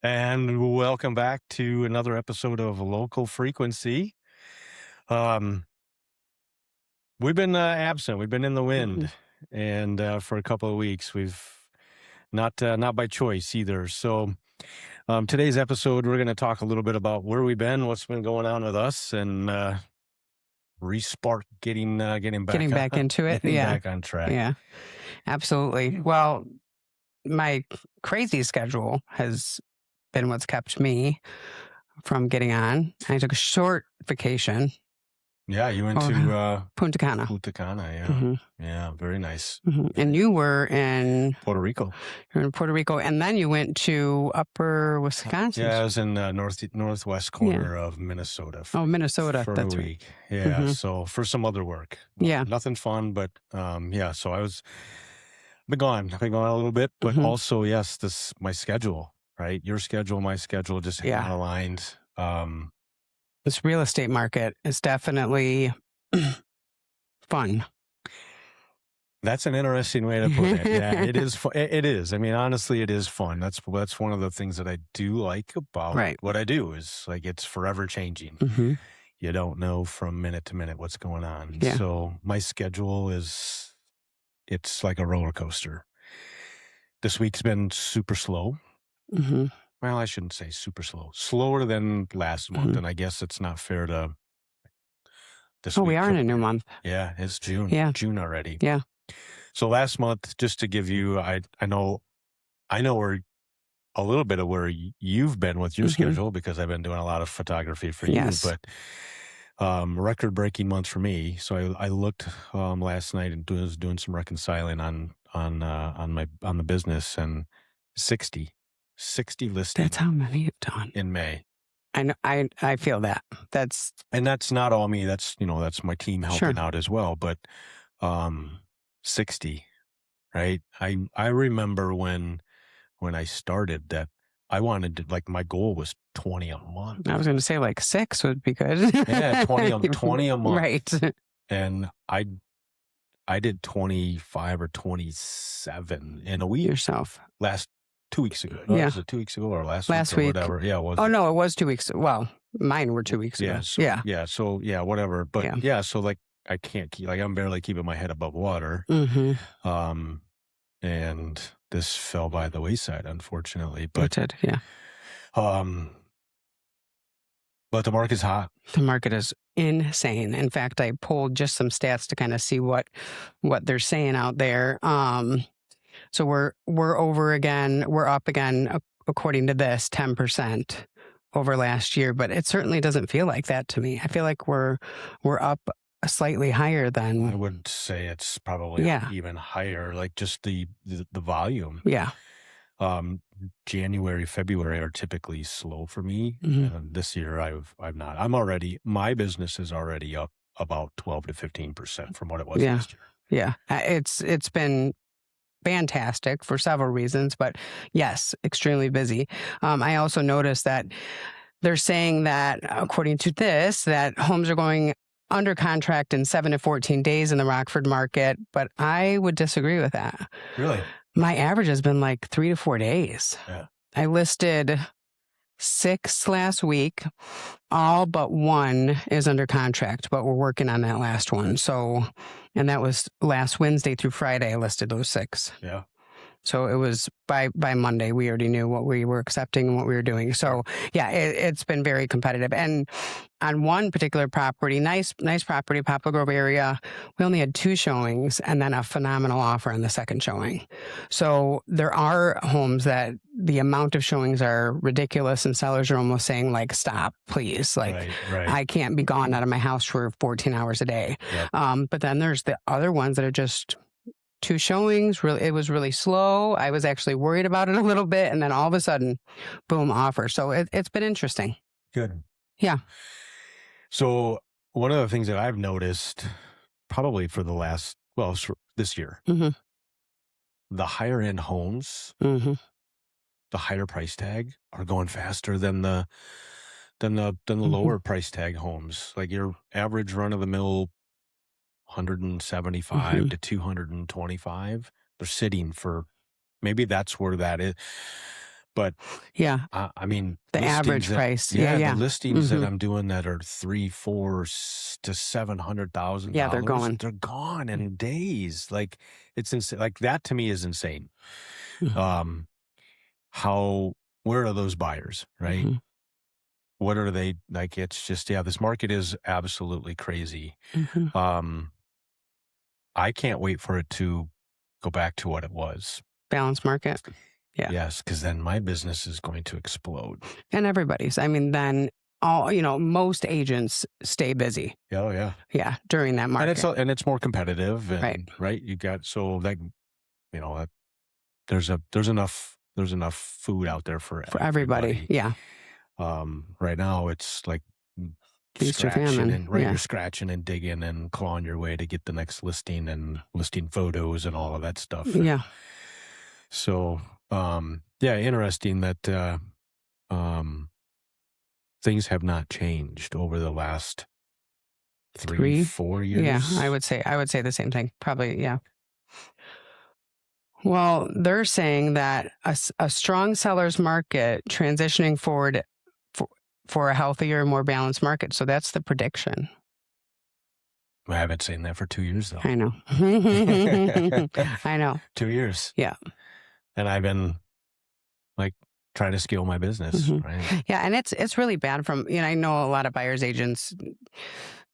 And welcome back to another episode of Local Frequency. Um, we've been absent. We've been in the wind, and for a couple of weeks, we've not by choice either. So, today's episode, we're going to talk a little bit about where we've been, what's been going on with us, and respark getting back into it. getting Yeah. back on track. Yeah, absolutely. Well, my crazy schedule has been what's kept me from getting on. I took a short vacation. Yeah, you went to Punta Cana. Punta Cana, yeah. Mhm. Yeah, very nice. And you were in Puerto Rico. You're in Puerto Rico, and then you went to Upper Wisconsin. Yeah, I was in northwest corner of Minnesota. Minnesota. For That's a right. week. Yeah, so for some other work. Yeah. Nothing fun, but yeah. So I've been gone a little bit, but also yes, my schedule, right? Your schedule, my schedule, just not aligned. This real estate market is definitely fun. That's an interesting way to put it. Yeah, it is. It is. I mean, honestly, it is fun. That's one of the things that I do like about what I do is like it's forever changing. You don't know from minute to minute what's going on. Yeah. So my schedule it's like a roller coaster. This week's been super slow. Well, I shouldn't say super slow. Slower than last month, and I guess it's not fair to this week. We are in a new month. Yeah, it's June. Yeah. June already. Yeah. So last month, just to give you, I know where a little bit of where you've been with your schedule because I've been doing a lot of photography for you, but record-breaking month for me. So I looked last night and was doing some reconciling on the business, and 60 listings. That's how many you've done in May. I know. I feel that. That's not all me. That's that's my team helping out as well. But 60, right? I remember when I started that I wanted to, like, my goal was 20 a month. I was going to say like 6 would be good. Yeah, 20 a month. Right. And I did 25 or 27 in a week. Yourself. Last 2 weeks ago. Was it 2 weeks ago or last week or whatever? Yeah, it was. Oh, no, it was 2 weeks. Well, mine were 2 weeks ago. Yeah. So, yeah, whatever. But yeah, so like I can't keep, like I'm barely keeping my head above water. And this fell by the wayside, unfortunately. But it did, yeah. But the market's hot. The market is insane. In fact, I pulled just some stats to kind of see what they're saying out there. So we're over again. We're up again, according to this, 10% over last year. But it certainly doesn't feel like that to me. I feel like we're up slightly higher than. I would say it's probably even higher. Like just the volume. Yeah. January, February are typically slow for me. This year, I've not. My business is already up about 12 to 15% from what it was last year. Yeah, it's been fantastic for several reasons, but yes, extremely busy. I also noticed that they're saying that, according to this, that homes are going under contract in 7 to 14 days in the Rockford market, but I would disagree with that. Really? My average has been like 3 to 4 days. Yeah. I listed 6 last week. All but 1 is under contract, but we're working on that last one. So, and that was last Wednesday through Friday, I listed those 6. Yeah. So it was by Monday, we already knew what we were accepting and what we were doing. So yeah, it's been very competitive. And on one particular property, nice property, Poplar Grove area, we only had 2 showings and then a phenomenal offer on the second showing. So there are homes that the amount of showings are ridiculous and sellers are almost saying like, stop, please. Like I can't be gone out of my house for 14 hours a day. Yep. But then there's the other ones that are just 2 showings. Really, it was really slow. I was actually worried about it a little bit. And then all of a sudden, boom, offer. So it's been interesting. Good. Yeah. So one of the things that I've noticed probably for this year, the higher end homes, the higher price tag are going faster than the lower price tag homes. Like your average run of the mill 175 to 225, they're sitting for maybe that's where that is. But Yeah. I mean, The listings average that, price. Yeah. yeah, the Yeah. listings that Hmm. I'm doing that are 3, 4 to Yeah. They're $700,000, going. they're gone in days. Like it's insane. Like that to me is insane. Um, how where are those buyers, right? Mm-hmm. What are they like? It's just, yeah, this market is absolutely crazy. Mm-hmm. Um, I can't wait for it to go back to what it was. Balanced market. Yeah. Yes, because then my business is going to explode. And everybody's. I mean, then most agents stay busy. Oh yeah. Yeah. During that market. And it's more competitive, Right. and right, you got, so like, there's enough food out there for For everybody. everybody. Yeah. Right now it's like Feast or famine. you're Yeah. scratching and digging and clawing your way to get the next listing and listing photos and all of that stuff. And Yeah. so, yeah, interesting that um, things have not changed over the last 3, 4 years. Yeah. I would say the same thing. Probably. Yeah. Well, they're saying that a strong seller's market transitioning forward for a healthier, more balanced market. So that's the prediction. I haven't seen that for 2 years though. I know. I know. 2 years. Yeah. And I've been like trying to scale my business, right? Yeah, and it's really bad from, I know a lot of buyers agents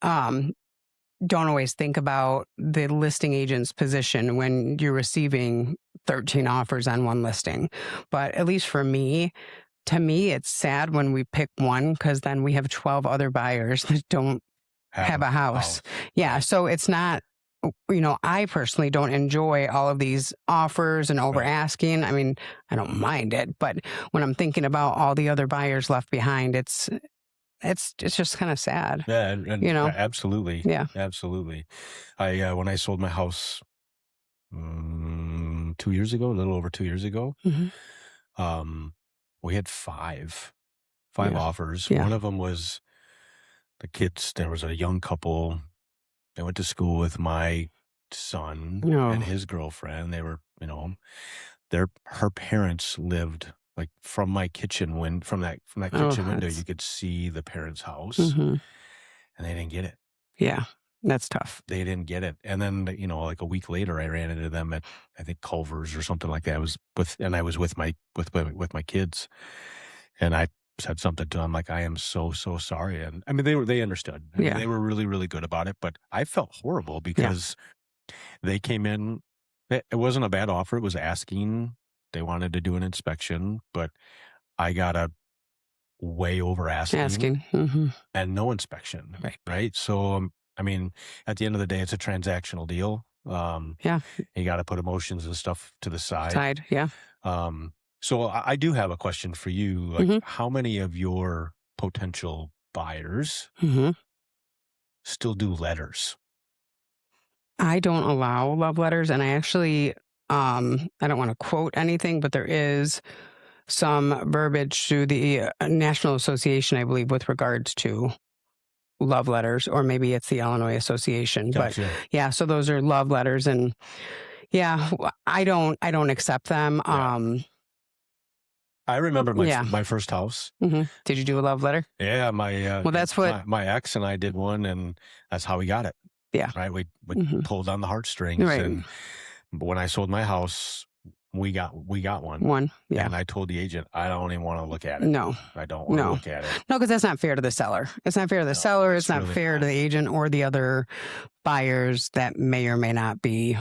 don't always think about the listing agent's position when you're receiving 13 offers on one listing. But at least for me, to me, it's sad when we pick one because then we have 12 other buyers that don't have a house. Yeah. Right. So it's not, I personally don't enjoy all of these offers and over asking. I mean, I don't mind it, but when I'm thinking about all the other buyers left behind, it's just kind of sad. Yeah, and absolutely. Yeah. Absolutely. I when I sold my house 2 years ago, a little over 2 years ago, we had five offers. Yeah. One of them was the kids. There was a young couple. They went to school with my son and his girlfriend. They were, her parents lived like from my kitchen from that kitchen window, you could see the parents' house, and they didn't get it. Yeah, that's tough. They didn't get it. And then, like a week later, I ran into them at, I think, Culver's or something like that. I was with my kids, and I said something to them like, I am so, so sorry. And I mean, they understood. I mean, they were really, really good about it, but I felt horrible because they came in. It wasn't a bad offer. It was asking. They wanted to do an inspection, but I got a way over asking. And no inspection. Right. So, I mean, at the end of the day, it's a transactional deal. You got to put emotions and stuff to the side. Yeah. So I do have a question for you. Like, how many of your potential buyers still do letters? I don't allow love letters, and I actually, I don't want to quote anything, but there is some verbiage through the National Association, I believe, with regards to love letters, or maybe it's the Illinois Association. Gotcha. But yeah, so those are love letters, and yeah, I don't accept them. I remember my first house. Did you do a love letter? Yeah, well, that's what my ex and I did one, and that's how we got it. Yeah, right. We pulled on the heartstrings, and when I sold my house, we got one. Yeah, and I told the agent, I don't even want to look at it. No, I don't want to look at it. No, because that's not fair to the seller. It's not fair to the seller. It's not really fair to the agent or the other buyers that may or may not be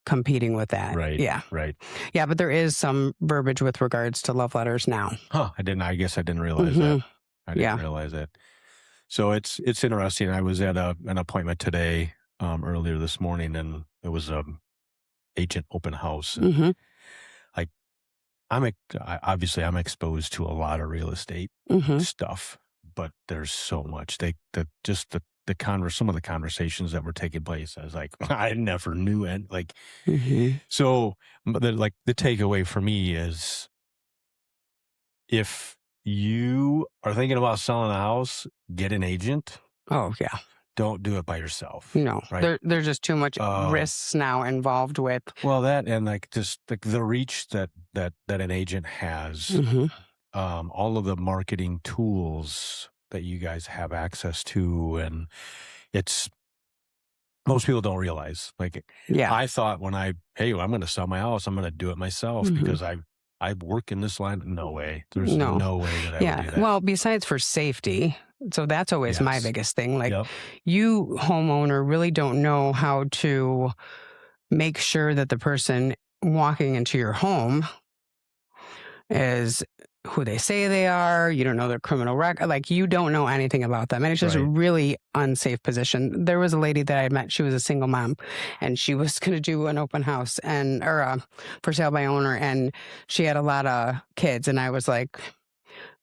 competing with that. Right. Yeah. Right. Yeah, but there is some verbiage with regards to love letters now. Huh. I guess I didn't realize that. I didn't realize that. So it's interesting. I was at an appointment today, earlier this morning, and it was agent open house. And obviously I'm exposed to a lot of real estate stuff, but there's so much. Some of the conversations that were taking place, I was like, I never knew it. Like, so the takeaway for me is, if you are thinking about selling a house, get an agent. Oh yeah. don't do it by yourself. No, right? there's just too much Um, risks now involved with. well, that and like just like the reach that an agent has, Mhm. all of the marketing tools that you guys have access to, and it's most people don't realize. Like Yeah. I thought when hey, I'm going to sell my house, I'm going to do it myself Mhm. because I work in this line. No way. There's No. no way that I would Yeah. do that. Well, besides for safety, so that's always my Yes. biggest thing. Like, Yep. you, homeowner, really don't know how to make sure that the person walking into your home is who they say they are. You don't know their criminal record. Like, you don't know anything about them. And it's just a Right. really unsafe position. There was a lady that I met. She was a single mom, and she was going to do an open house or for sale by owner. And she had a lot of kids. And I was like,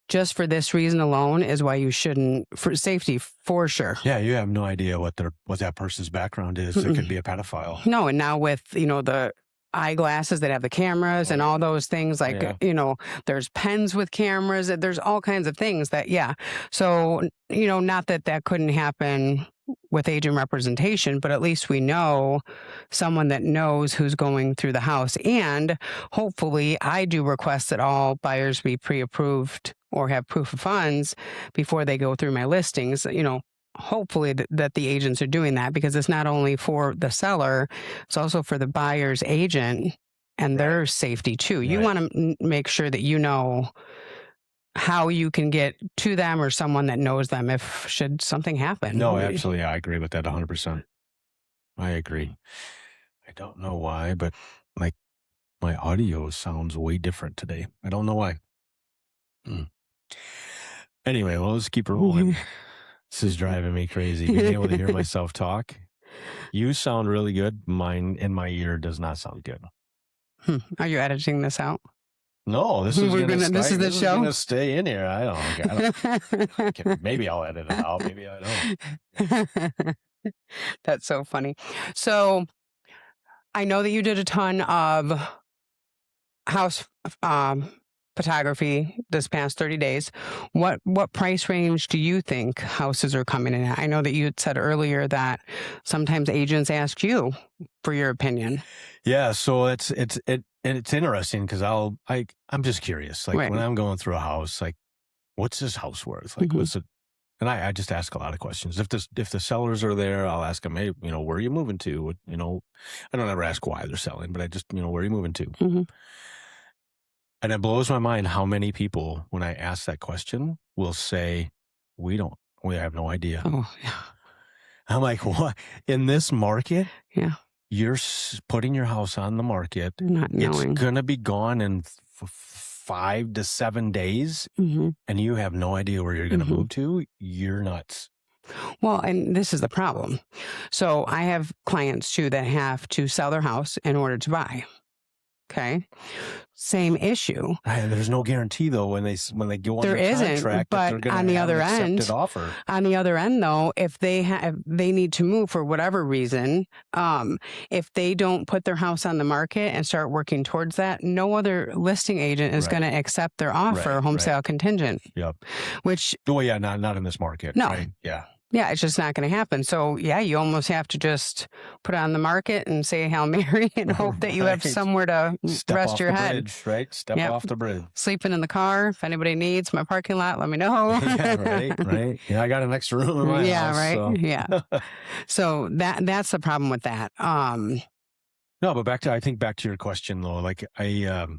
just for this reason alone is why you shouldn't, for safety, for sure. Yeah, you have no idea what that person's background is. It could be a pedophile. No, and now with, the eyeglasses that have the cameras and all those things, like, Yeah. there's pens with cameras, there's all kinds of things that, yeah. So, not that couldn't happen with agent representation, but at least we know someone that knows who's going through the house. And hopefully I do request that all buyers be pre-approved or have proof of funds before they go through my listings. Hopefully that the agents are doing that, because it's not only for the seller, it's also for the buyer's agent and their safety too. You Right. want to make sure that you know how you can get to them or someone that knows them if should something happen. No, absolutely. I agree with that 100%. I agree. I don't know why, but like my audio sounds way different today. I don't know why. Anyway, well, let's keep it rolling. This is driving me crazy. Being able to hear myself talk. You sound really good. Mine in my ear does not sound good. Are you editing this out? No, this is This is the show. Gonna stay in here. I don't. Maybe I'll edit it out. Maybe I don't. That's so funny. So I know that you did a ton of house photography this past 30 days. What price range do you think houses are coming in at? I know that you had said earlier that sometimes agents ask you for your opinion. Yeah, so it's interesting because I'm just curious. Like when I'm going through a house, like what's this house worth? Like what's it? And I just ask a lot of questions. If the sellers are there, I'll ask them, hey, where are you moving to? I don't ever ask why they're selling, but I just, where are you moving to? And it blows my mind how many people, when I ask that question, will say, we have no idea. Oh, yeah. I'm like, what? In this market? Yeah. You're putting your house on the market. Not knowing. It's going to be gone in 5 to 7 days, and you have no idea where you're going to move to. You're nuts. Well, and this is the problem. So I have clients too that have to sell their house in order to buy. Okay. Same issue. There's no guarantee though when they go on there the isn't, contract, but on the other end, offer. On the other end, though, if they need to move for whatever reason, if they don't put their house on the market and start working towards that, no other listing agent is going to accept their offer, home sale contingent. Yep. Which, oh yeah, not in this market. No. Right? Yeah. Yeah, it's just not going to happen. So, yeah, you almost have to just put it on the market and say Hail Mary and hope that you have somewhere to rest your head. Bridge, right? Step off the bridge. Sleeping in the car. If anybody needs my parking lot, let me know. Yeah, right. Yeah, I got an extra room in my house. Right. So. Yeah. So that's the problem with that. No, but back to your question though. Like I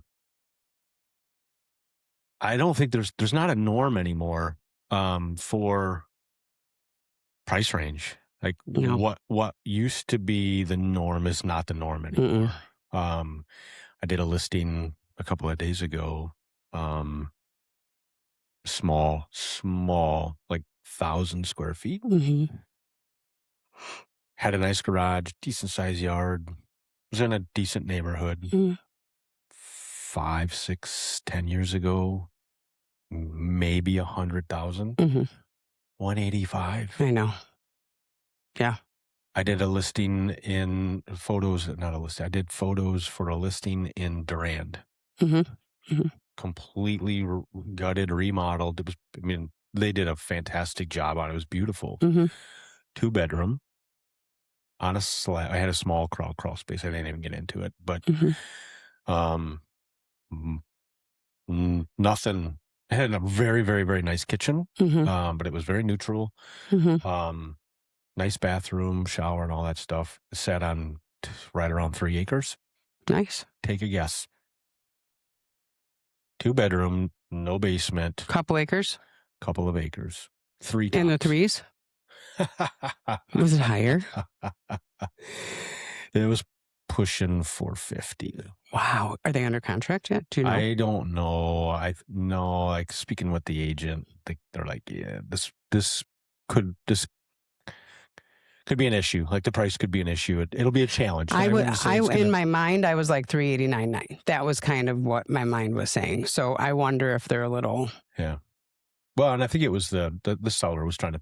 don't think there's not a norm anymore for price range. Like what used to be the norm is not the norm anymore. I did a listing a couple of days ago. Small, like 1,000 square feet. Had a nice garage, decent sized yard. Was in a decent neighborhood. 5, 6, 10 years ago, maybe 100,000. 185. I know. Yeah. I did a listing in photos, not a listing. I did photos for a listing in Durand. Completely gutted, remodeled. They did a fantastic job on it. It was beautiful. 2-bedroom on a slab. I had a small crawl space. I didn't even get into it, but um, nothing. It had a very, very, very nice kitchen, but it was very neutral. Nice bathroom, shower, and all that stuff. It sat on right around 3 acres. Nice. Take a guess. 2-bedroom, no basement. Couple acres. Couple of acres. 3 In the tops. 3s. Was it higher? It was pushing 450. Wow. Are they under contract yet? Do you know? I don't know. Like speaking with the agent, they're like, yeah, this could be an issue. Like the price could be an issue. It'll be a challenge. In my mind, I was like 389.9. That was kind of what my mind was saying. So I wonder if they're a little. Yeah. Well, and I think it was the seller was trying to,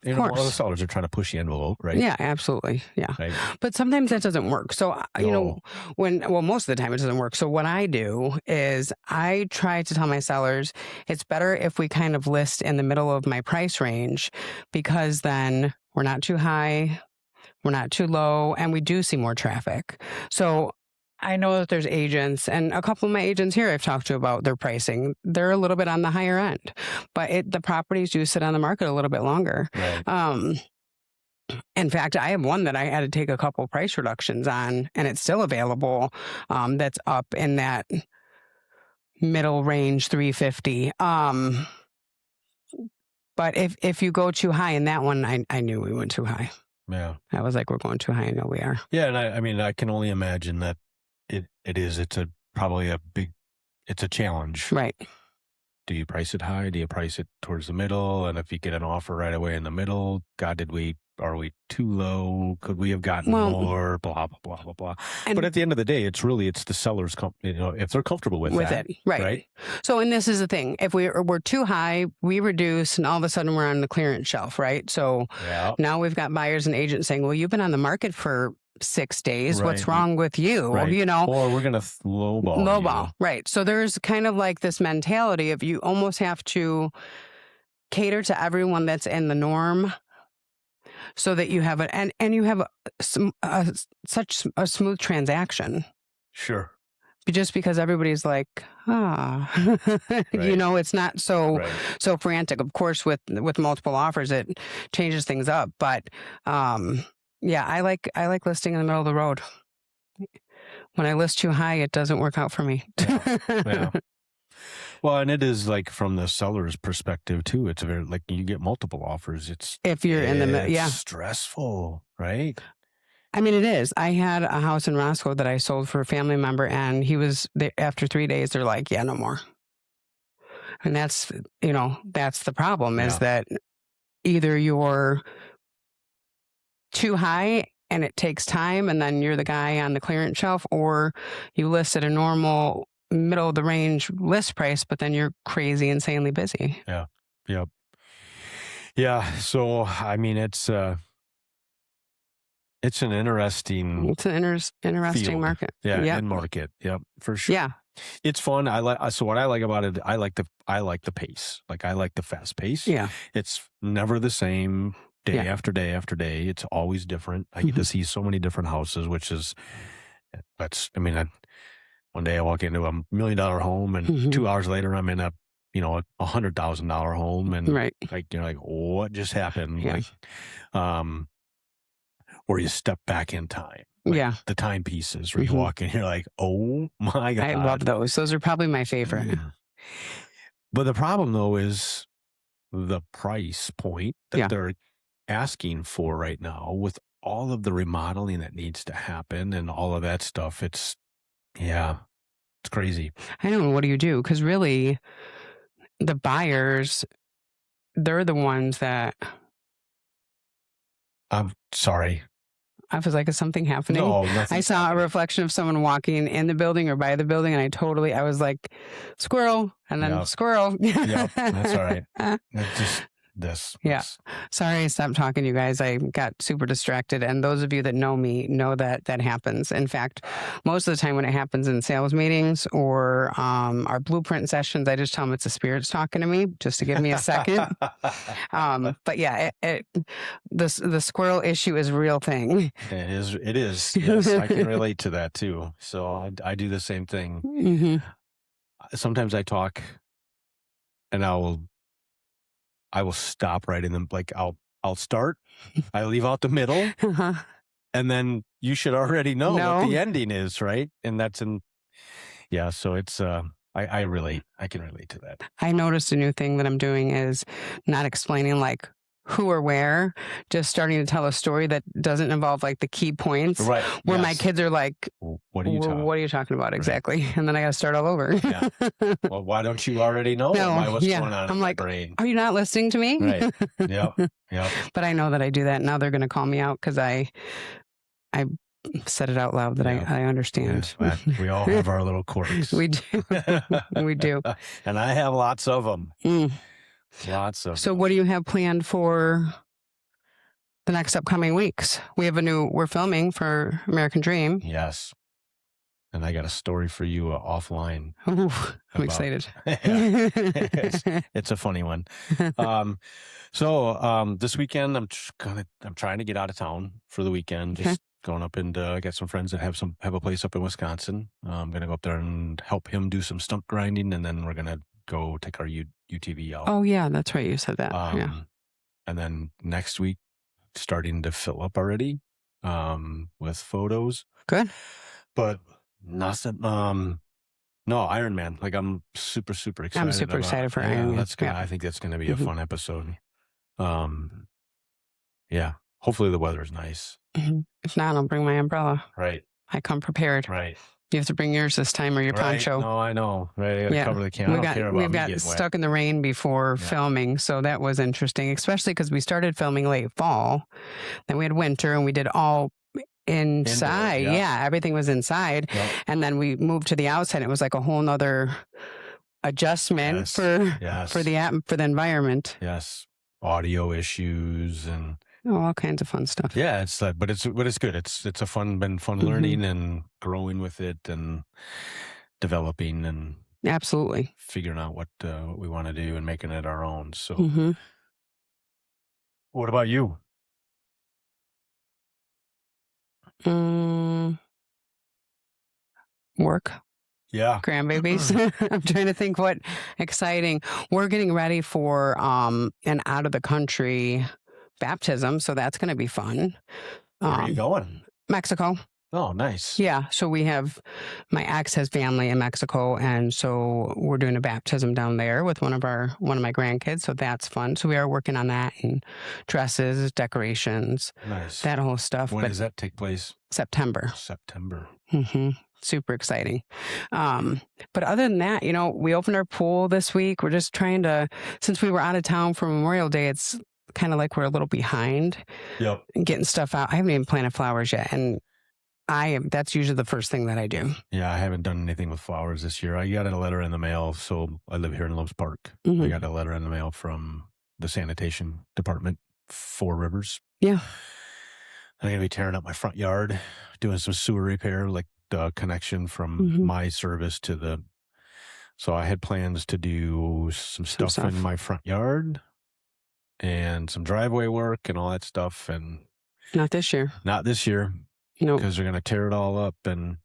a lot of the sellers are trying to push the envelope, right? Yeah, absolutely. Yeah. Right. But sometimes that doesn't work. So, most of the time it doesn't work. So what I do is I try to tell my sellers, it's better if we kind of list in the middle of my price range, because then we're not too high, we're not too low, and we do see more traffic. So I know that there's agents, and a couple of my agents here I've talked to about their pricing. They're a little bit on the higher end, but the properties do sit on the market a little bit longer. Right. In fact, I have one that I had to take a couple price reductions on, and it's still available. That's up in that middle range, 350. But if you go too high in that one, I knew we went too high. Yeah. I was like, we're going too high. I know we are. Yeah, and I mean, I can only imagine that it's probably a challenge. Right. Do you price it high? Do you price it towards the middle? And if you get an offer right away in the middle, God, are we too low? Could we have gotten more? Blah, blah, blah, blah, blah. But at the end of the day, it's the seller's if they're comfortable with that, it. Right. So, and this is the thing. If we're too high, we reduce, and all of a sudden we're on the clearance shelf, right? So now we've got buyers and agents saying, well, you've been on the market for 6 days. Right. What's wrong with you? Right. Or we're going to lowball. Right. So there's kind of like this mentality of you almost have to cater to everyone that's in the norm, so that you have and you have such a smooth transaction. Sure. Just because everybody's like, right. It's not so frantic. Of course, with multiple offers, it changes things up. But yeah, I like listing in the middle of the road. When I list too high, it doesn't work out for me. Yeah. Well, and it is like from the seller's perspective too. It's very like you get multiple offers. If you're in the middle, yeah, stressful, right? I mean, it is. I had a house in Roscoe that I sold for a family member, and he was there after 3 days. They're like, yeah, no more. And that's the problem is that either you're too high and it takes time, and then you're the guy on the clearance shelf, or you list at a normal middle of the range list price, but then you're crazy insanely busy. Yeah. Yep. Yeah. So I mean, it's an interesting field. Market. Yeah. And market. Yep. For sure. Yeah. It's fun. So what I like about it, I like the pace. Like I like the fast pace. Yeah. It's never the same day after day after day. It's always different. I get to see so many different houses, one day I walk into $1 million home, and 2 hours later I'm in a $100,000 home, and you're like, what just happened? Yeah. Like, or you step back in time. The timepieces where you walk in, you're like, oh my God. I love those. Those are probably my favorite. But the problem though is the price point that they're asking for right now, with all of the remodeling that needs to happen and all of that stuff. It's crazy. I don't know. What do you do? Because really, the buyers, they're the ones that. I'm sorry. I was like, is something happening? No, nothing. I saw a reflection of someone walking in the building or by the building, and I was like, squirrel, and then squirrel. Yep, that's all right. this. Yeah. Sorry, I stopped talking to you guys. I got super distracted. And those of you that know me know that that happens. In fact, most of the time when it happens in sales meetings or our blueprint sessions, I just tell them it's the spirits talking to me just to give me a second. But yeah, the squirrel issue is a real thing. It is. It is. Yes, I can relate to that too. So I do the same thing. Mm-hmm. Sometimes I talk, and I will stop right in them. Like I'll start. I leave out the middle, Uh-huh. and then you should already know No. what the ending is, right? And that's in. Yeah. So it's. I relate. I can relate to that. I noticed a new thing that I'm doing is not explaining like who or where, just starting to tell a story that doesn't involve like the key points. Right. Where my kids are like, what are you talking? What are you talking about exactly? And then I got to start all over. Yeah. Well, why don't you already know what's going on in my brain? Are you not listening to me? Right. Yep. Yep. But I know that I do that. Now they're going to call me out because I said it out loud that I understand. Yes, we all have our little quirks. We do. We do. And I have lots of them. Lots of So them. what do you have planned for the next upcoming weeks? We're filming for American Dream. Yes. And I got a story for you offline. Ooh, I'm excited. It's a funny one. So this weekend I'm trying to get out of town for the weekend. Just going up and I got some friends that have a place up in Wisconsin. I'm gonna go up there and help him do some stump grinding, and then we're gonna go take our UTV out. Oh yeah, that's right. You said that. Yeah. And then next week, starting to fill up already with photos. Good. But nothing. No, Iron Man. Like I'm super excited. I'm super excited for Iron Man. I think that's gonna be a fun episode. Yeah. Hopefully the weather is nice. If not, I'll bring my umbrella. Right. I come prepared. Right. You have to bring yours this time or your poncho. No, I know. Right. I gotta cover the camera. We got stuck in the rain before filming, so that was interesting, especially because we started filming late fall. Then we had winter, and we did all inside. Indoor, yeah, everything was inside. Yep. And then we moved to the outside. It was like a whole nother adjustment for the environment. Yes. Audio issues and all kinds of fun stuff. Yeah, it's but it's good. It's been fun learning and growing with it and developing and absolutely figuring out what we want to do and making it our own. So, what about you? Work. Yeah. Grandbabies. I'm trying to think what exciting. We're getting ready for an out of the country baptism, so that's going to be fun. Where are you going? Mexico. Oh, nice. Yeah. So my ex has family in Mexico, and so we're doing a baptism down there with one of my grandkids. So that's fun. So we are working on that and dresses, decorations, nice, that whole stuff. When does that take place? September. Super exciting. But other than that, we opened our pool this week. We're just trying to, since we were out of town for Memorial Day, it's kind of like we're a little behind. Yep. Getting stuff out. I haven't even planted flowers yet, and that's usually the first thing that I do. Yeah, I haven't done anything with flowers this year. I got a letter in the mail. So I live here in Loves Park. I got a letter in the mail from the sanitation department, 4 Rivers. Yeah. I'm going to be tearing up my front yard, doing some sewer repair, like the connection from my service to so I had plans to do some stuff in my front yard and some driveway work and all that stuff. And not this year. No, because they're going to tear it all up. And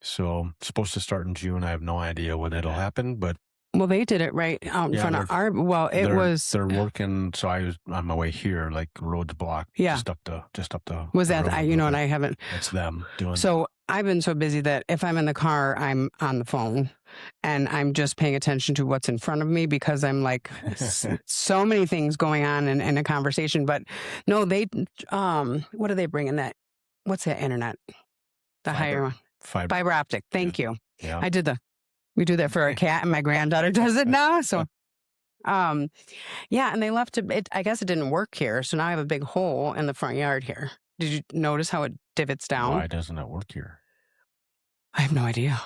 so it's supposed to start in June. I have no idea when it'll happen, but. Well, they did it right out in front of our, they're working. So I was on my way here, like roads blocked. Yeah. Just up the. Was that, and I haven't. It's them doing. So I've been so busy that if I'm in the car, I'm on the phone and I'm just paying attention to what's in front of me because I'm like so many things going on in a conversation. But no, what are they bringing that? What's that internet? The higher one. Fiber optic. Thank you. Yeah. We do that for our cat, and my granddaughter does it now. So, and they left it. I guess it didn't work here. So now I have a big hole in the front yard here. Did you notice how it divots down? Why doesn't it work here? I have no idea.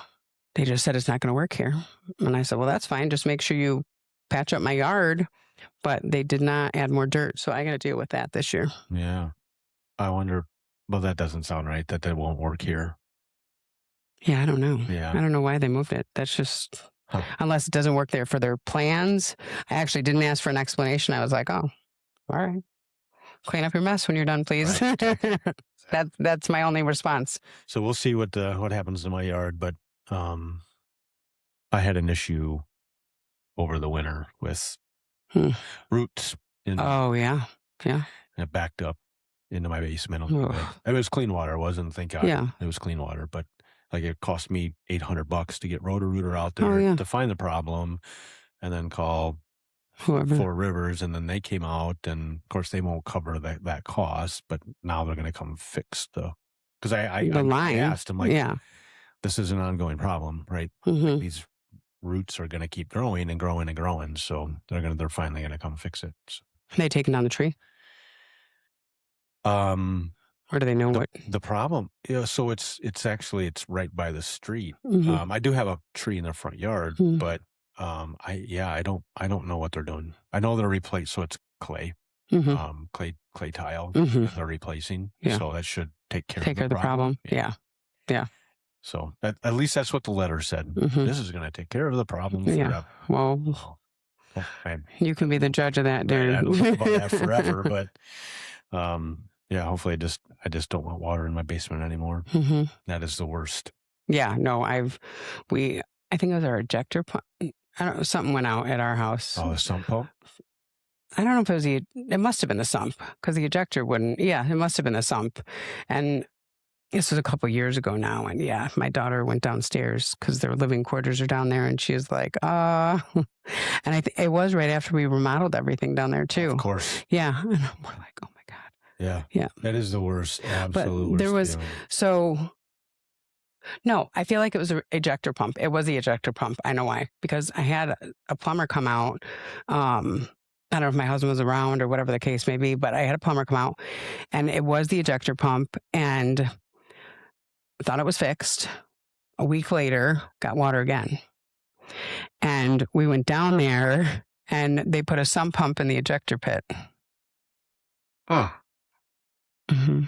They just said it's not going to work here. And I said, well, that's fine. Just make sure you patch up my yard. but they did not add more dirt. So I got to deal with that this year. Yeah. I wonder, well, that doesn't sound right that won't work here. Yeah, I don't know. Yeah. I don't know why they moved it. That's just, Huh. unless it doesn't work there for their plans. I actually didn't ask for an explanation. I was like, oh, all right. Clean up your mess when you're done, please. Right, exactly. That's my only response. So we'll see what happens in my yard, but I had an issue over the winter with roots. Oh yeah, yeah. And it backed up into my basement. Ugh. It was clean water. It wasn't, thank God. Yeah. It was clean water, but like it cost me $800 to get Roto-Rooter out there to find the problem, and then call Whoever. Four Rivers, and then they came out, and of course they won't cover that cost, but now they're going to come fix because I asked them, like, Yeah. this is an ongoing problem, right? Mhm. These roots are going to keep growing and growing and growing, so they're finally going to come fix it. So, They taking down the tree, or do they know what? the problem? Yeah, so it's right by the street. Mhm. I do have a tree in their front yard, Mhm. but I don't know what they're doing. I know they're replacing, so it's clay, Mhm. clay tile Mhm. that they're replacing. Yeah. So that should take care Take of care of the problem. Yeah. Yeah. So at least that's what the letter said. Mhm. This is going to take care of the problem Yeah. forever. Well, Oh, man. you can be the judge of that, I Darren. don't know about that forever, but yeah, hopefully I just don't want water in my basement anymore. Mhm. That is the worst. Yeah. No, I think it was our ejector pump. I don't know, something went out at our house. Oh, the sump pump? I don't know if it was it must have been the sump, because the ejector wouldn't. Yeah, it must have been the sump. And this was a couple years ago now. And yeah, my daughter went downstairs because their living quarters are down there. And she was like, and it was right after we remodeled everything down there too. Of course. Yeah. And we're like, oh my God. Yeah. Yeah. That is the worst. Absolute But there worst was, feeling. so no, I feel like it was an ejector pump. It was the ejector pump. I know why, because I had a plumber come out. I don't know if my husband was around or whatever the case may be, but I had a plumber come out, and it was the ejector pump, and thought it was fixed. A week later, got water again. And we went down there, and they put a sump pump in the ejector pit. Oh. Mm-hmm.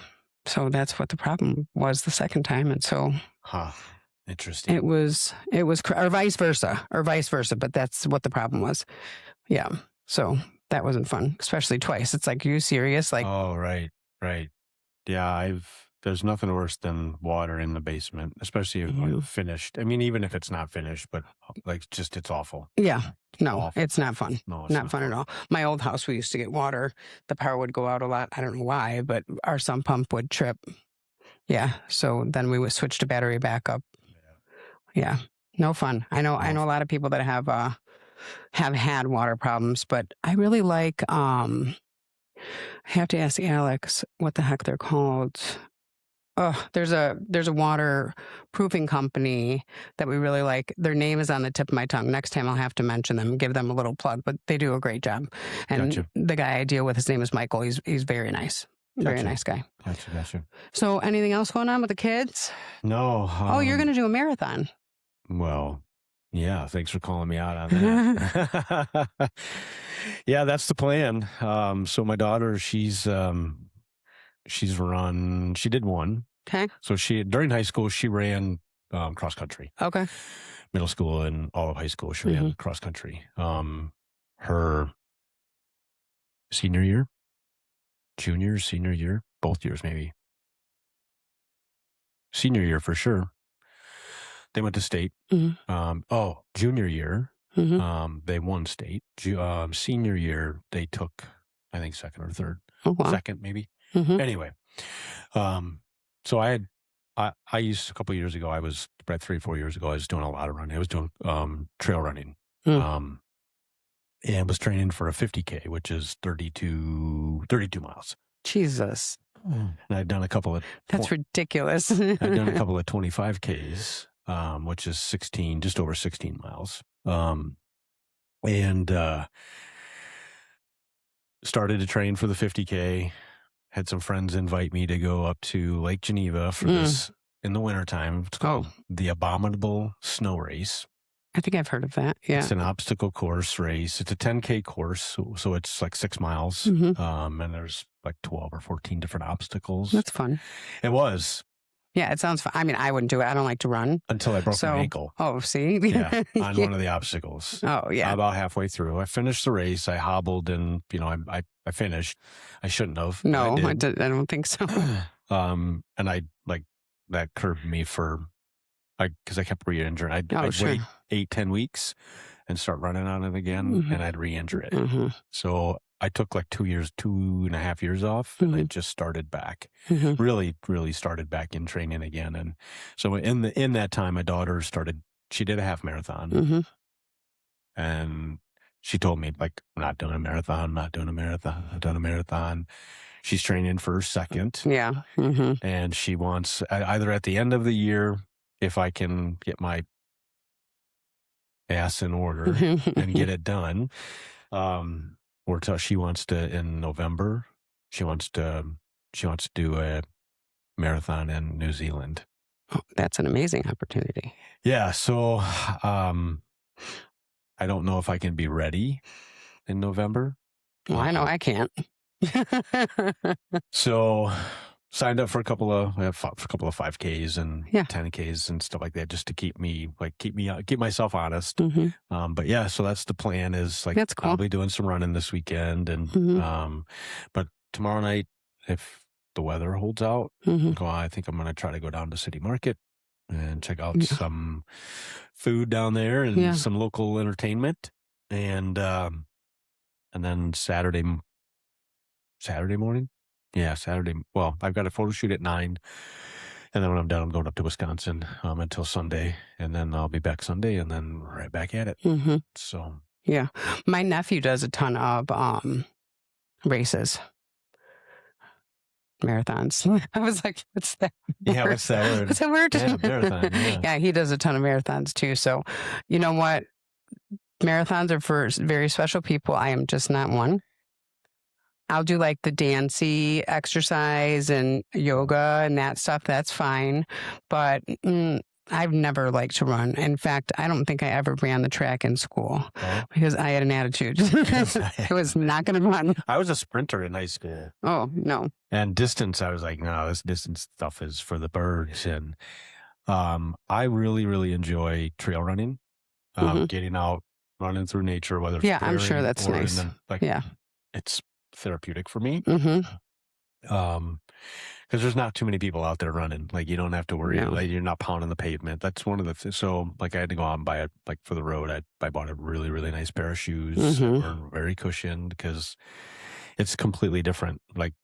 So that's what the problem was the second time. And so interesting. it was, or vice versa, but that's what the problem was. Yeah. So that wasn't fun, especially twice. It's like, are you serious? Like, oh, right. Yeah, there's nothing worse than water in the basement, especially if finished. I mean, even if it's not finished, but like it's awful. Yeah. No, awful. It's not fun. No, it's not fun at all. My old house, we used to get water. The power would go out a lot. I don't know why, but our sump pump would trip. Yeah. So then we would switch to battery backup. Yeah. No fun. I know a lot of people that have had water problems, but I really like, I have to ask Alex what the heck they're called. Oh, there's a waterproofing company that we really like. Their name is on the tip of my tongue. Next time I'll have to mention them, give them a little plug, but they do a great job. And the guy I deal with, his name is Michael. He's very nice. Very nice guy. Gotcha. So anything else going on with the kids? No. You're going to do a marathon. Well, yeah, thanks for calling me out on that. Yeah, that's the plan. So my daughter, she did one. Okay. So during high school, she ran cross country. Okay. Middle school and all of high school, she ran cross country. Her senior year, senior year, both years maybe. Senior year for sure. They went to state. Junior year, they won state. Senior year, they took, I think, second or third. Oh, wow. Second, maybe. Anyway, so I used a couple of years ago, about 3 or 4 years ago, I was doing a lot of running. I was doing trail running, and was training for a 50K, which is 32 miles. Jesus. And I'd done a couple of... That's ridiculous. I'd done a couple of 25Ks, which is just over 16 miles. And started to train for the 50K. Had some friends invite me to go up to Lake Geneva for this in the wintertime. It's called the Abominable Snow Race. I think I've heard of that. It's Yeah. an obstacle course race. It's a 10K course, so it's like 6 miles, Hmm. and there's like 12 or 14 different obstacles. That's fun. It was Yeah, it sounds fun. I mean, I wouldn't do it. I don't like to run. until I broke my So, ankle. oh, see? Yeah, on Yeah. one of the obstacles. Oh, yeah. About halfway through, I finished the race. I hobbled, and I finished. I shouldn't have, but I No, did. I don't think so. And I like that curbed me for because I kept re-injuring. Oh, I'd sure. wait 8-10 weeks and start running on it again, Hmm. and I'd re-injure it. Hmm. So I took like 2 years, 2.5 years off, and I Hmm. just started back. Hmm. Really, really started back in training again. And so in that time, my daughter started. She did a half marathon, Hmm. and she told me like, "I'm not doing a marathon. I'm not doing a marathon. I've done a marathon." She's training for her second, Yeah. Hmm. and she wants either at the end of the year, if I can get my ass in order and get it done, or she wants to in November. She wants to do a marathon in New Zealand. Oh, that's an amazing opportunity. Yeah, so I don't know if I can be ready in November. Well, I know I can't. So signed up for a couple of 5Ks and Yeah. 10Ks and stuff like that, just to keep myself honest. Hmm. But yeah, so that's the plan, is like That's cool. I'll be doing some running this weekend, and Hmm. but tomorrow night, if the weather holds out, Hmm. I think I'm going to try to go down to City Market and check out Yeah. some food down there and Yeah. some local entertainment, and then Saturday morning. Yeah, Saturday. Well, I've got a photo shoot at 9, and then when I'm done, I'm going up to Wisconsin until Sunday, and then I'll be back Sunday, and then right back at it. Hmm. So Yeah. My nephew does a ton of races, marathons. I was like, what's that yeah, word? what's that word? What's that word? Yeah, marathon. Yeah, Yeah, he does a ton of marathons too. So, you know what? Marathons are for very special people. I am just not one. I'll do like the dancey exercise and yoga and that stuff. That's fine. But I've never liked to run. In fact, I don't think I ever ran the track in school oh, because I had an attitude. I was not going to run. I was a sprinter in high school, Oh, no. and distance. I was like, no, this distance stuff is for the birds, and I really, really enjoy trail running, Hmm. getting out, running through nature, whether it's Yeah, I'm sure clearing that's or in nice. the Yeah. it's therapeutic for me. Hmm. Because there's not too many people out there running. Like, you don't have to worry. No. Like, you're not pounding the pavement. That's one of the so like I had to go out and buy it, like, for the road. I bought a really, really nice pair of shoes that Hmm. were very cushioned, because it's completely different. Like,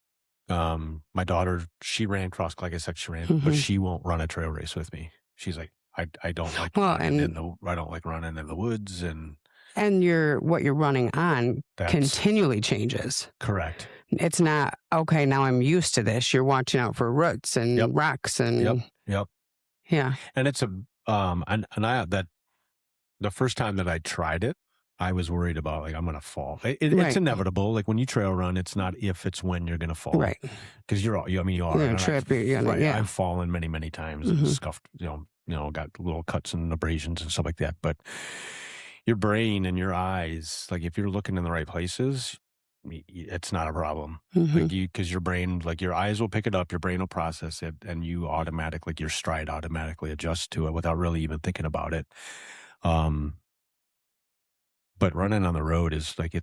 my daughter, she ran like I said, she ran, but Hmm. she won't run a trail race with me. She's like, I don't like Well, I don't like running in the woods, and and what you're running on that's continually changes. correct. It's not okay. Now I'm used to this. You're watching out for roots Yep. and rocks Yep. and Yep. yeah. And it's and I that the first time that I tried it, I was worried about, like, I'm gonna fall. It's Right. inevitable. Like, when you trail run, it's not if, it's when you're gonna fall, Right. because I mean, you are. You're gonna And trip. You're gonna, right, yeah. I've fallen many, many times and Hmm. scuffed, got little cuts and abrasions and stuff like that. But your brain and your eyes, like, if you're looking in the right places, it's not a problem. Hmm. Like, because your brain, like, your eyes will pick it up, your brain will process it, and you automatically, your stride automatically adjusts to it without really even thinking about it. Um, but running on the road is like,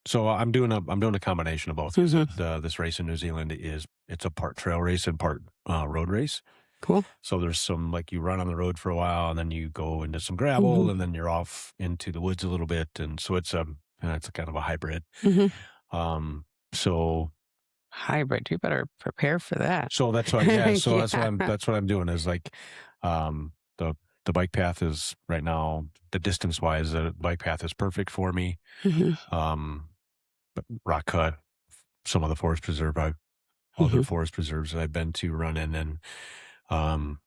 so I'm doing a combination of both. Hmm. This race in New Zealand it's a part trail race and part road race. Cool. So there's some, like, you run on the road for a while, and then you go into some Hmm. gravel, and then you're off into the woods a little bit, and so it's a kind of a hybrid. Hmm. Um, so Hybrid. You better prepare for that. so that's why yeah. So Yeah. that's what I'm doing, is like, the bike path is right now, the distance wise, the bike path is perfect for me. Hmm. Um, but rock cut, some of the other Hmm. forest preserves that I've been to running, and um,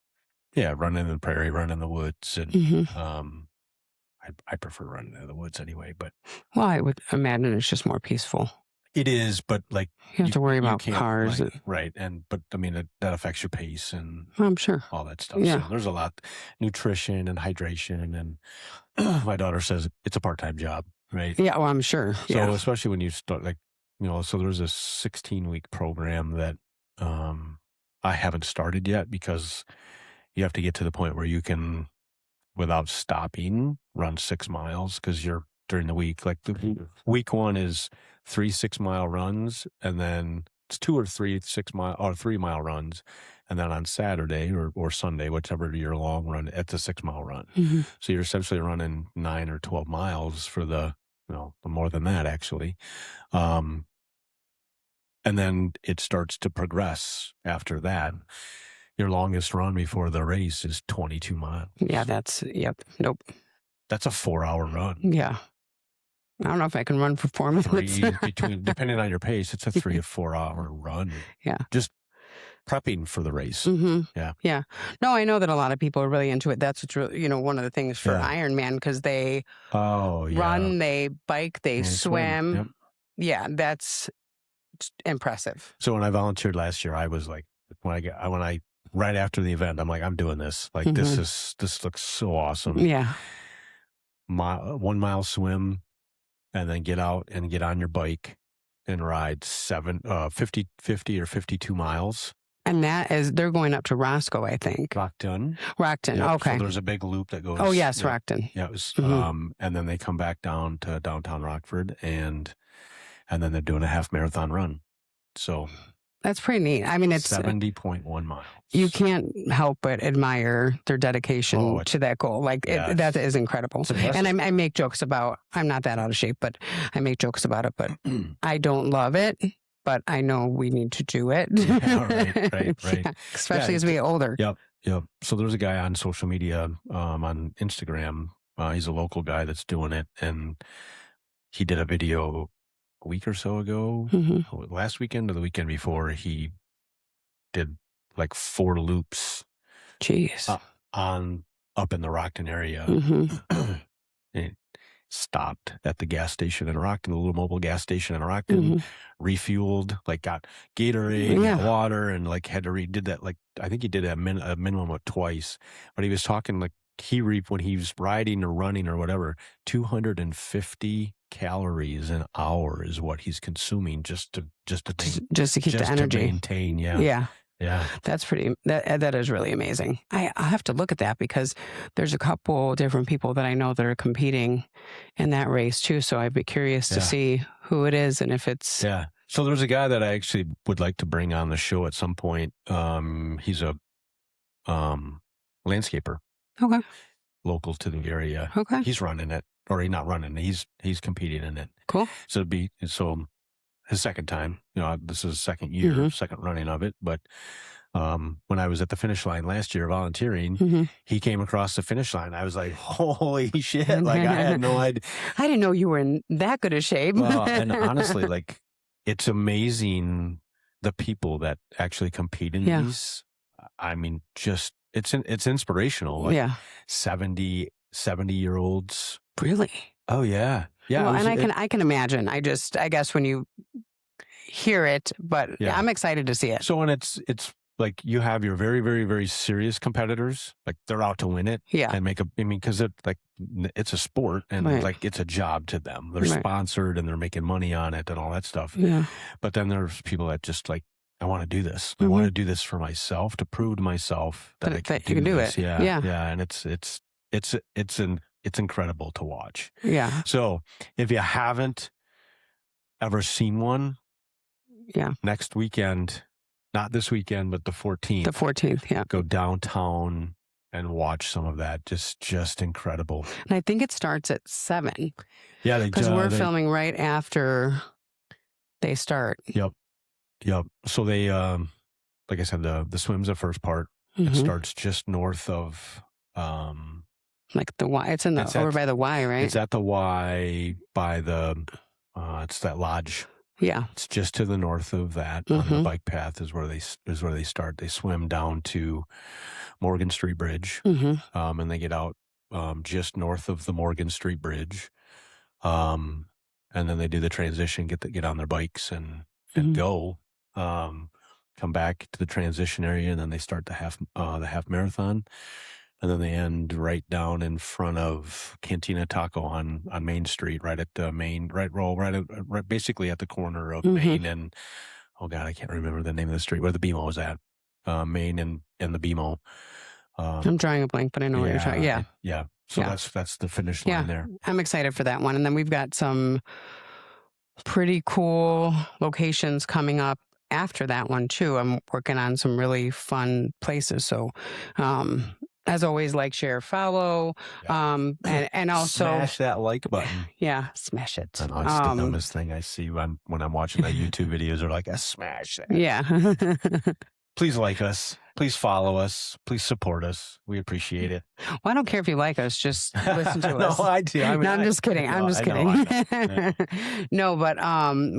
yeah, running in the prairie, running in the woods, and Hmm. I prefer running in the woods anyway. But Well, I would imagine it's just more peaceful. It is, but like You have to worry about can't, cars. like, right. But I mean, that affects your pace and I'm sure. all that stuff. Yeah. So there's a lot, nutrition and hydration. And my daughter says it's a part-time job, right? Yeah. Well, I'm sure. So Yeah. especially when you start, like, so there's a 16-week program that I haven't started yet because you have to get to the point where you can, without stopping, run 6 miles because you're during the week. Like week 1 is 3 6-mile runs, and then it's 2 or 3 6-mile or 3-mile runs, and then on Saturday or Sunday, whichever your long run, it's a 6-mile run. Mhm. So you're essentially running 9 or 12 miles for the more than that actually. And then it starts to progress after that. Your longest run before the race is 22 miles. Yeah. Yep. Nope. That's a 4-hour run. Yeah. I don't know if I can run for 4 minutes. Depending on your pace, it's a 3 to 4-hour run. Yeah. Just prepping for the race. Mm-hmm. Yeah. Yeah. No, I know that a lot of people are really into it. That's what's really, one of the things for Yeah. Ironman, because they Oh, yeah. run, they bike, they And swim. Yep. Yeah, that's impressive. So when I volunteered last year, I was like, right after the event, I'm like, I'm doing this. Like, this looks so awesome. Yeah. 1 mile swim, and then get out and get on your bike and ride 50 or 52 miles. And they're going up to Roscoe, I think. Rockton. Yep. Okay. So there's a big loop that goes. Oh, yes, Rockton. Yeah, it was, Mm-hmm. and then they come back down to downtown Rockford, and then they're doing a half marathon run. So that's pretty neat. I mean, it's 70.1 miles. You can't help but admire their dedication to that goal. Like that is incredible. And I make jokes about, I'm not that out of shape, but I make jokes about it, but I don't love it, but I know we need to do it. Right. Yeah, especially as we get older. Yep. So there's a guy on social media, on Instagram. He's a local guy that's doing it, and he did a video a week or so ago, last weekend or the weekend before. He did like 4 loops. Jeez. Up in the Rockton area. And stopped at the gas station in Rockton, the little mobile gas station in Rockton, refueled, like got Gatorade, got water, and like had to did that, like, I think he did a minimum of twice. But he was talking like when he was riding or running or whatever, 250 calories an hour is what he's consuming just to keep the energy, to maintain. Yeah. That's that is really amazing. I have to look at that because there's a couple different people that I know that are competing in that race too. So I'd be curious to see who it is and if it's. Yeah. So there's a guy that I actually would like to bring on the show at some point. He's a landscaper. Okay. Local to the area. Okay. He's running it, or he's not running it. He's competing in it. Cool. So his second time, this is his second year, second running of it. But when I was at the finish line last year volunteering, he came across the finish line. I was like, holy shit. Like, I had no idea. I didn't know you were in that good a shape. Well, and honestly, like, it's amazing the people that actually compete in these. I mean, just, it's inspirational. Like 70-year-olds. Really? Oh, yeah. Yeah. Well, and I can imagine. I guess when you hear it, but I'm excited to see it. So when it's like you have your very, very, very serious competitors, like they're out to win it. Yeah. And because it's a sport and like it's a job to them. They're sponsored and they're making money on it and all that stuff. Yeah. But then there's people that just like, I want to do this. I want to do this for myself, to prove to myself that I can do this. Yeah. Yeah. And it's incredible to watch. Yeah. So if you haven't ever seen one, next weekend, not this weekend, but the 14th. The 14th, yeah. Go downtown and watch some of that. Just incredible. And I think it starts at 7. Yeah, because we're filming right after they start. Yep. So they, like I said, the swim's the first part. It starts just north of, like the Y. It's over by the Y, right? It's at the Y by it's that lodge. Yeah. It's just to the north of that. On the bike path is where they start. They swim down to Morgan Street Bridge, and they get out just north of the Morgan Street Bridge. and then they do the transition, get on their bikes and Mhm. go. Come back to the transition area, and then they start the half marathon, and then they end right down in front of Cantina Taco on Main Street, right at the main right basically at the corner of Main and oh god, I can't remember the name of the street where the BMO is at. Main and the BMO. I'm drawing a blank, but I know what you're talking. Yeah. Yeah. So Yeah. that's the finish line there. I'm excited for that one. And then we've got some pretty cool locations coming up after that one too. I'm working on some really fun places. So, as always, like, share, follow, and also smash that like button. Yeah, smash it. I know, it's the dumbest thing I see when I'm watching my YouTube videos. They're like, smash that. Yeah. Please like us. Please follow us. Please support us. We appreciate it. Well, I don't care if you like us. Just listen to us. No, I do. I mean, no, I'm just kidding. I'm just kidding. I know. No, but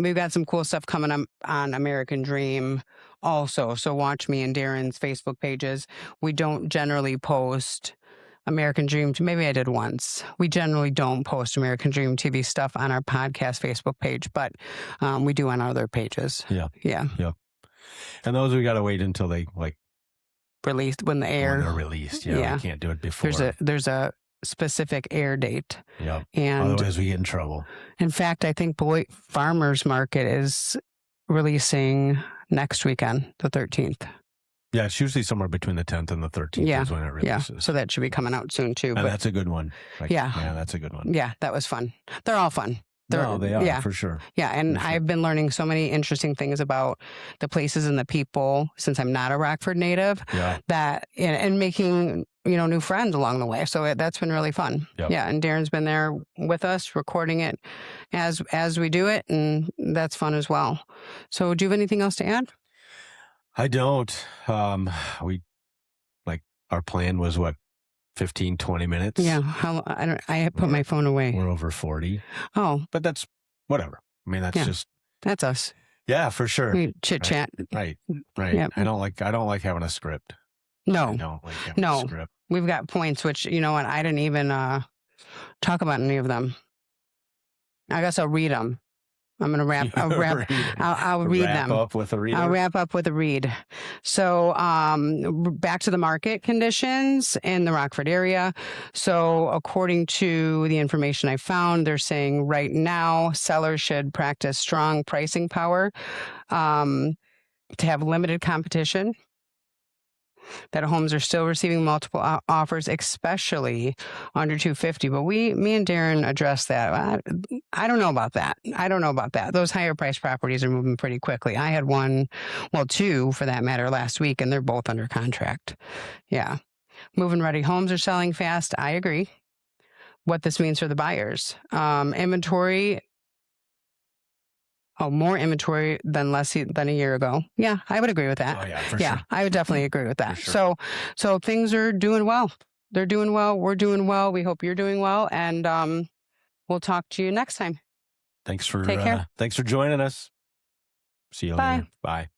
we've got some cool stuff coming up on American Dream also. So watch me and Darren's Facebook pages. We don't generally post American Dream. Maybe I did once. We generally don't post American Dream TV stuff on our podcast Facebook page, but we do on our other pages. Yeah. Yeah. Yep. And those we got to wait until they released when they're released. Yeah. We can't do it before. There's a specific air date. Yeah. And otherwise we get in trouble. In fact, I think Beloit Farmers Market is releasing next weekend, the 13th. Yeah, it's usually somewhere between the 10th and the 13th is when it releases. Yeah, so that should be coming out soon too. And that's a good one. Yeah, that's a good one. Yeah, that was fun. They're all fun. They are, for sure. Yeah, and I've been learning so many interesting things about the places and the people since I'm not a Rockford native. Yeah. That and making new friends along the way. So that's been really fun. Yep. Yeah, and Darren's been there with us, recording it as we do it, and that's fun as well. So, do you have anything else to add? I don't. Our plan was 15, 20 minutes. Yeah. I put my phone away. We're over 40. Oh. But that's whatever. I mean, that's us. Yeah, for sure. We chit chat. Right. Yep. I don't like having a script. No. I don't like having a script. We've got points, which, you know what, I didn't even talk about any of them. I guess I'll read them. I'm going to I'll read them. Wrap up with a read. I'll wrap up with a read. So, back to the market conditions in the Rockford area. So, according to the information I found, they're saying right now sellers should practice strong pricing power to have limited competition. That homes are still receiving multiple offers, especially under $250. But me and Darren addressed that. I don't know about that. Those higher price properties are moving pretty quickly. I had two for that matter last week, and they're both under contract. Yeah. Move-in ready homes are selling fast. I agree. What this means for the buyers. Inventory. More inventory than a year ago. Yeah, I would agree with that. Oh, yeah, for sure. I would definitely agree with that. Sure. So things are doing well. They're doing well. We're doing well. We hope you're doing well. And we'll talk to you next time. Take care. Thanks for joining us. See you later. Bye.